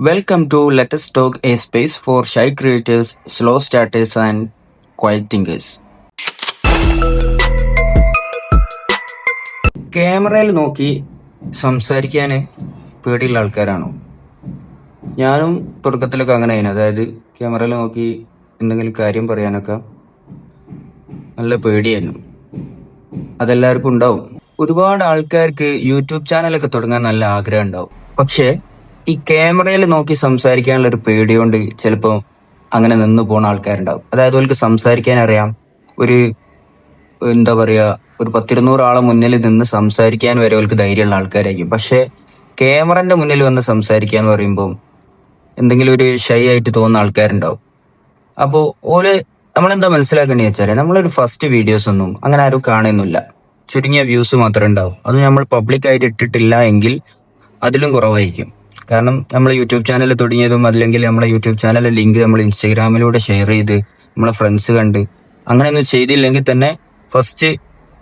Welcome to Let Us Talk, a space for shy creators, slow starters, and quiet thinkers. ക്യാമറയിൽ നോക്കി സംസാരിക്കാൻ പേടിയുള്ള ആൾക്കാരാണോ? ഞാനും തുടക്കത്തിലൊക്കെ അങ്ങനെ ആയിരുന്നു. അതായത് ക്യാമറയിൽ നോക്കി എന്തെങ്കിലും കാര്യം പറയാനൊക്കെ നല്ല പേടിയായിരുന്നു. അതെല്ലാവർക്കും ഉണ്ടാവും. ഒരുപാട് ആൾക്കാർക്ക് യൂട്യൂബ് ചാനലൊക്കെ തുടങ്ങാൻ നല്ല ആഗ്രഹം ഉണ്ടാവും. പക്ഷേ ഈ ക്യാമറയിൽ നോക്കി സംസാരിക്കാനുള്ള ഒരു പേടി കൊണ്ട് ചിലപ്പോൾ അങ്ങനെ നിന്ന് പോകുന്ന ആൾക്കാരുണ്ടാവും. അതായത് അവർക്ക് സംസാരിക്കാൻ അറിയാം, ഒരു എന്താ പറയാ, ഒരു 10-200 ആളെ മുന്നിൽ നിന്ന് സംസാരിക്കാൻ വരെ അവർക്ക് ധൈര്യമുള്ള ആൾക്കാരായിരിക്കും. പക്ഷെ ക്യാമറന്റെ മുന്നിൽ വന്ന് സംസാരിക്കുക എന്ന് പറയുമ്പോൾ എന്തെങ്കിലും ഒരു ഷൈ ആയിട്ട് തോന്നുന്ന ആൾക്കാരുണ്ടാവും. അപ്പോൾ ഓല് നമ്മളെന്താ മനസ്സിലാക്കേണ്ടത് വെച്ചാൽ, നമ്മളൊരു ഫസ്റ്റ് വീഡിയോസ് ഒന്നും അങ്ങനെ ആരും കാണുന്നില്ല. ചുരുങ്ങിയ വ്യൂസ് മാത്രമേ ഉണ്ടാവും. അത് നമ്മൾ പബ്ലിക് ആയിട്ട് ഇട്ടിട്ടില്ല എങ്കിൽ അതിലും കുറവായിരിക്കും. കാരണം നമ്മൾ യൂട്യൂബ് ചാനൽ തുടങ്ങിയതും അല്ലെങ്കിൽ നമ്മളെ യൂട്യൂബ് ചാനലിലെ ലിങ്ക് നമ്മൾ ഇൻസ്റ്റാഗ്രാമിലൂടെ ഷെയർ ചെയ്ത് നമ്മളെ ഫ്രണ്ട്സ് കണ്ട് അങ്ങനെയൊന്നും ചെയ്തില്ലെങ്കിൽ തന്നെ ഫസ്റ്റ്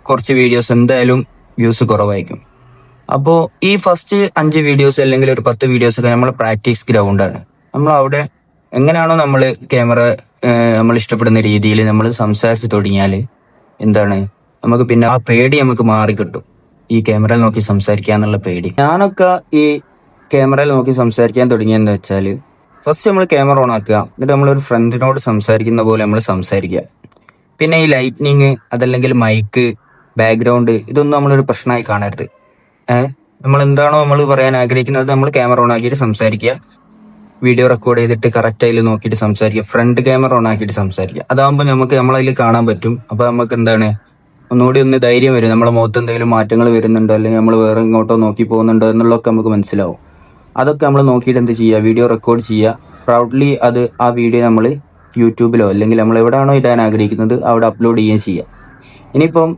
കുറച്ച് വീഡിയോസ് എന്തായാലും വ്യൂസ് കുറവായിരിക്കും. അപ്പോൾ ഈ ഫസ്റ്റ് 5 വീഡിയോസ് അല്ലെങ്കിൽ ഒരു 10 വീഡിയോസ് ഒക്കെ നമ്മളെ പ്രാക്ടീസ് ഗ്രൗണ്ടാണ്. നമ്മൾ അവിടെ എങ്ങനെയാണോ നമ്മൾ ക്യാമറ നമ്മൾ ഇഷ്ടപ്പെടുന്ന രീതിയിൽ നമ്മൾ സംസാരിച്ച് തുടങ്ങിയാൽ എന്താണ്, നമുക്ക് പിന്നെ ആ പേടി നമുക്ക് മാറിക്കിട്ടും. ഈ ക്യാമറയിൽ നോക്കി സംസാരിക്കുക എന്നുള്ള പേടി. ഞാനൊക്കെ ഈ ക്യാമറയിൽ നോക്കി സംസാരിക്കാൻ തുടങ്ങിയെന്ന് വെച്ചാൽ, ഫസ്റ്റ് നമ്മൾ ക്യാമറ ഓൺ ആക്കുക, എന്നിട്ട് നമ്മളൊരു ഫ്രണ്ടിനോട് സംസാരിക്കുന്ന പോലെ നമ്മൾ സംസാരിക്കുക. പിന്നെ ഈ ലൈറ്റ്നിങ് അതല്ലെങ്കിൽ മൈക്ക്, ബാക്ക്ഗ്രൗണ്ട്, ഇതൊന്നും നമ്മളൊരു പ്രശ്നമായി കാണരുത്. നമ്മൾ എന്താണോ നമ്മൾ പറയാൻ ആഗ്രഹിക്കുന്നത് നമ്മൾ ക്യാമറ ഓൺ ആക്കിയിട്ട് സംസാരിക്കുക. വീഡിയോ റെക്കോർഡ് ചെയ്തിട്ട് കറക്റ്റ് അതിൽ നോക്കിയിട്ട് സംസാരിക്കുക. ഫ്രണ്ട് ക്യാമറ ഓൺ ആക്കിയിട്ട് സംസാരിക്കുക. അതാകുമ്പോൾ നമുക്ക് നമ്മളതിൽ കാണാൻ പറ്റും. അപ്പോൾ നമുക്ക് എന്താണ്, ഒന്നുകൂടി ഒന്ന് ധൈര്യം വരും. നമ്മളെ മുഖത്ത് എന്തെങ്കിലും മാറ്റങ്ങൾ വരുന്നുണ്ടോ അല്ലെങ്കിൽ നമ്മൾ വേറെ ഇങ്ങോട്ടോ നോക്കി പോകുന്നുണ്ടോ എന്നുള്ളതൊക്കെ നമുക്ക് മനസ്സിലാവും. അതൊക്കെ നമ്മൾ നോക്കിയിട്ട് എന്ത് ചെയ്യുക, വീഡിയോ റെക്കോർഡ് ചെയ്യുക. പ്രൗഡ്ലി ആ വീഡിയോ നമ്മൾ യൂട്യൂബിലോ അല്ലെങ്കിൽ നമ്മൾ എവിടെയാണോ ഇടാൻ ആഗ്രഹിക്കുന്നത് അവിടെ അപ്ലോഡ് ചെയ്യുകയും ചെയ്യുക. ഇനിയിപ്പം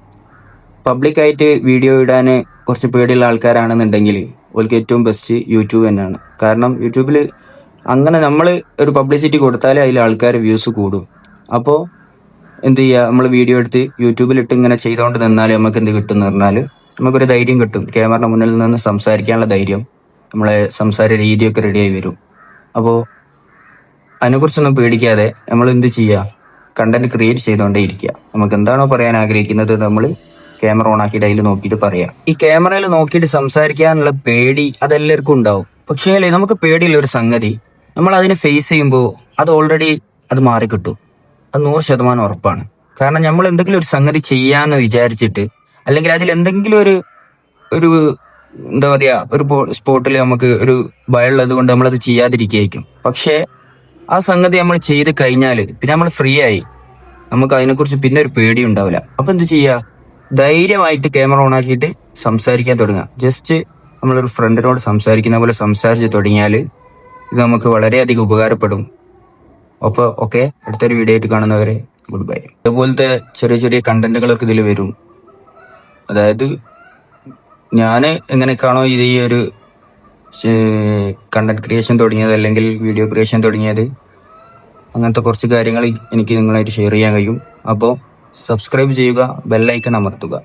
പബ്ലിക്കായിട്ട് വീഡിയോ ഇടാൻ കുറച്ച് പേടിയുള്ള ആൾക്കാരാണെന്നുണ്ടെങ്കിൽ അവർക്ക് ഏറ്റവും ബെസ്റ്റ് യൂട്യൂബ് തന്നെയാണ്. കാരണം യൂട്യൂബിൽ അങ്ങനെ നമ്മൾ ഒരു പബ്ലിസിറ്റി കൊടുത്താലേ അതിൽ ആൾക്കാർ വ്യൂസ് കൂടും. അപ്പോൾ എന്ത് ചെയ്യുക, നമ്മൾ വീഡിയോ എടുത്ത് യൂട്യൂബിലിട്ട് ഇങ്ങനെ ചെയ്തുകൊണ്ട് നിന്നാൽ നമുക്ക് എന്ത് കിട്ടും എന്ന് പറഞ്ഞാൽ നമുക്കൊരു ധൈര്യം കിട്ടും. ക്യാമറയുടെ മുന്നിൽ നിന്ന് സംസാരിക്കാനുള്ള ധൈര്യം, നമ്മളെ സംസാര രീതിയൊക്കെ റെഡിയായി വരും. അപ്പോൾ അതിനെക്കുറിച്ചൊന്നും പേടിക്കാതെ നമ്മൾ എന്ത് ചെയ്യുക, കണ്ടന്റ് ക്രിയേറ്റ് ചെയ്തുകൊണ്ടേ ഇരിക്കുക. നമുക്ക് എന്താണോ പറയാൻ ആഗ്രഹിക്കുന്നത് നമ്മൾ ക്യാമറ ഓൺ ആക്കിയിട്ട് അതിൽ നോക്കിയിട്ട് പറയാം. ഈ ക്യാമറയിൽ നോക്കിയിട്ട് സംസാരിക്കാനുള്ള പേടി അതെല്ലാവർക്കും ഉണ്ടാവും. പക്ഷേ നമുക്ക് പേടിയുള്ള ഒരു സംഗതി, നമ്മൾ അതിനെ ഫേസ് ചെയ്യുമ്പോൾ അത് മാറിക്കിട്ടും. അത് 100% ഉറപ്പാണ്. കാരണം നമ്മൾ എന്തെങ്കിലും ഒരു സംഗതി ചെയ്യാന്ന് വിചാരിച്ചിട്ട് അല്ലെങ്കിൽ അതിൽ എന്തെങ്കിലും ഒരു എന്താ പറയാ, ഒരു സ്പോട്ടിൽ നമുക്ക് ഒരു ഭയമുള്ളത് കൊണ്ട് നമ്മളത് ചെയ്യാതിരിക്കുകയായിരിക്കും. പക്ഷേ ആ സംഗതി നമ്മൾ ചെയ്ത് കഴിഞ്ഞാൽ പിന്നെ നമ്മൾ ഫ്രീ ആയി, നമുക്ക് അതിനെക്കുറിച്ച് പിന്നെ ഒരു പേടി ഉണ്ടാവില്ല. അപ്പൊ എന്ത് ചെയ്യുക, ധൈര്യമായിട്ട് ക്യാമറ ഓൺ ആക്കിയിട്ട് സംസാരിക്കാൻ തുടങ്ങുക. ജസ്റ്റ് നമ്മളൊരു ഫ്രണ്ടിനോട് സംസാരിക്കുന്ന പോലെ സംസാരിച്ച് തുടങ്ങിയാൽ ഇത് നമുക്ക് വളരെയധികം ഉപകാരപ്പെടും. അപ്പോൾ ഓക്കെ, അടുത്തൊരു വീഡിയോ ആയിട്ട് കാണുന്നവരെ ഗുഡ് ബൈ. അതുപോലത്തെ ചെറിയ ചെറിയ കണ്ടന്റുകളൊക്കെ ഇതിൽ വരും. അതായത് ഞാൻ എങ്ങനെയൊക്കെയാണോ ഇത് ഈ ഒരു കണ്ടന്റ് ക്രിയേഷൻ തുടങ്ങിയത് അല്ലെങ്കിൽ വീഡിയോ ക്രിയേഷൻ തുടങ്ങിയത്, അങ്ങനത്തെ കുറച്ച് കാര്യങ്ങൾ എനിക്ക് നിങ്ങളായിട്ട് ഷെയർ ചെയ്യാൻ കഴിയും. അപ്പോൾ സബ്സ്ക്രൈബ് ചെയ്യുക, ബെല്ലൈക്കൺ അമർത്തുക.